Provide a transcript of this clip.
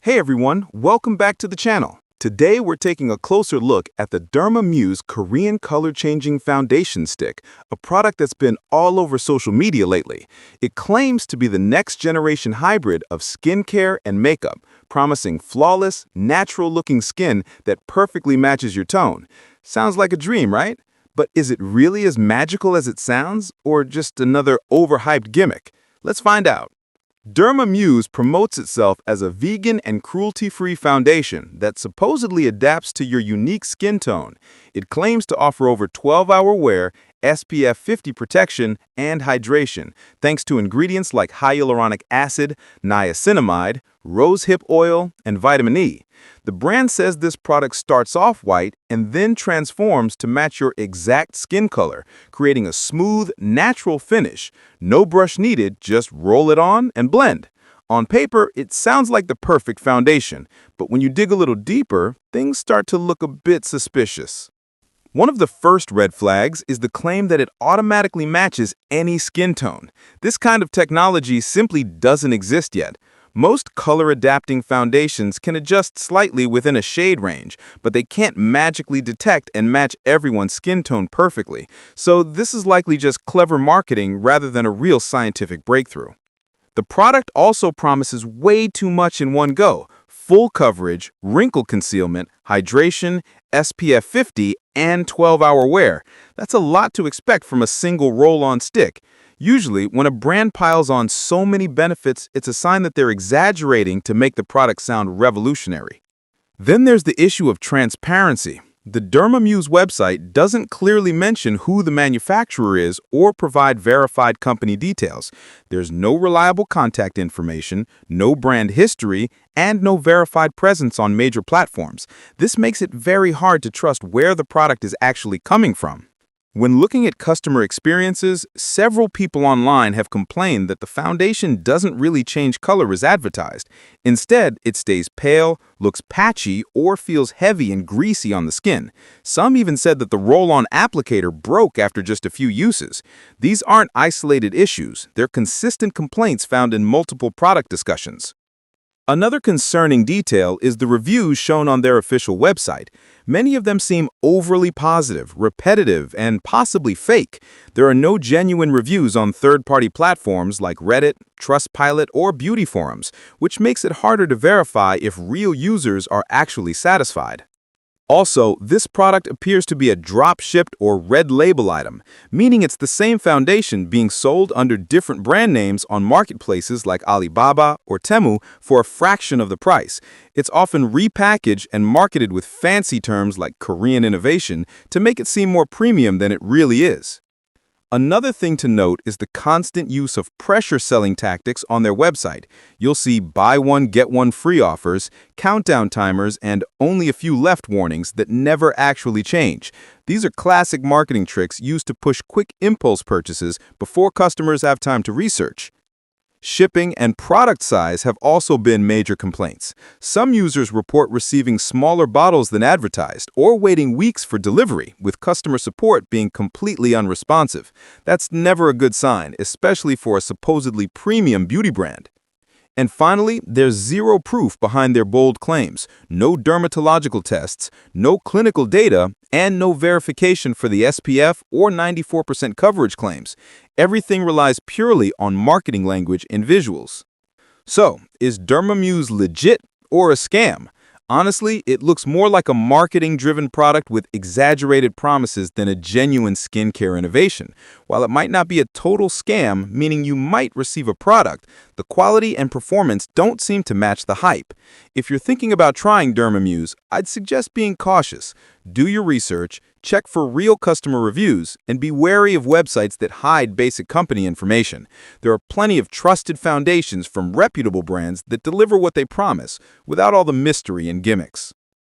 Hey everyone, welcome back to the channel. Today we're taking a closer look at the Derma Muse Korean Color Changing Foundation Stick, a product that's been all over social media lately. It claims to be the next generation hybrid of skincare and makeup, promising flawless, natural-looking skin that perfectly matches your tone. Sounds like a dream, right? But is it really as magical as it sounds, or just another overhyped gimmick? Let's find out. Derma Muse promotes itself as a vegan and cruelty-free foundation that supposedly adapts to your unique skin tone. It claims to offer over 12-hour wear, SPF 50 protection, and hydration, thanks to ingredients like hyaluronic acid, niacinamide, rosehip oil, and vitamin E. The brand says this product starts off white and then transforms to match your exact skin color, creating a smooth, natural finish. No brush needed, just roll it on and blend. On paper, it sounds like the perfect foundation, but when you dig a little deeper, things start to look a bit suspicious. One of the first red flags is the claim that it automatically matches any skin tone. This kind of technology simply doesn't exist yet. Most color-adapting foundations can adjust slightly within a shade range, but they can't magically detect and match everyone's skin tone perfectly. So this is likely just clever marketing rather than a real scientific breakthrough. The product also promises way too much in one go: full coverage, wrinkle concealment, hydration, SPF 50, and 12-hour wear. That's a lot to expect from a single roll-on stick. Usually, when a brand piles on so many benefits, it's a sign that they're exaggerating to make the product sound revolutionary. Then there's the issue of transparency. The Derma Muse website doesn't clearly mention who the manufacturer is or provide verified company details. There's no reliable contact information, no brand history, and no verified presence on major platforms. This makes it very hard to trust where the product is actually coming from. When looking at customer experiences, several people online have complained that the foundation doesn't really change color as advertised. Instead, it stays pale, looks patchy, or feels heavy and greasy on the skin. Some even said that the roll-on applicator broke after just a few uses. These aren't isolated issues. They're consistent complaints found in multiple product discussions. Another concerning detail is the reviews shown on their official website. Many of them seem overly positive, repetitive, and possibly fake. There are no genuine reviews on third-party platforms like Reddit, Trustpilot, or beauty forums, which makes it harder to verify if real users are actually satisfied. Also, this product appears to be a drop-shipped or red label item, meaning it's the same foundation being sold under different brand names on marketplaces like Alibaba or Temu for a fraction of the price. It's often repackaged and marketed with fancy terms like Korean innovation to make it seem more premium than it really is. Another thing to note is the constant use of pressure selling tactics on their website. You'll see buy one, get one free offers, countdown timers, and only a few left warnings that never actually change. These are classic marketing tricks used to push quick impulse purchases before customers have time to research. Shipping and product size have also been major complaints. Some users report receiving smaller bottles than advertised or waiting weeks for delivery, with customer support being completely unresponsive. That's never a good sign, especially for a supposedly premium beauty brand. And finally, there's zero proof behind their bold claims: no dermatological tests, no clinical data, and no verification for the SPF or 94% coverage claims. Everything relies purely on marketing language and visuals. So, is Derma Muse legit or a scam? Honestly, it looks more like a marketing-driven product with exaggerated promises than a genuine skincare innovation. While it might not be a total scam, meaning you might receive a product, the quality and performance don't seem to match the hype. If you're thinking about trying Derma Muse, I'd suggest being cautious. Do your research, check for real customer reviews, and be wary of websites that hide basic company information. There are plenty of trusted foundations from reputable brands that deliver what they promise, without all the mystery and gimmicks.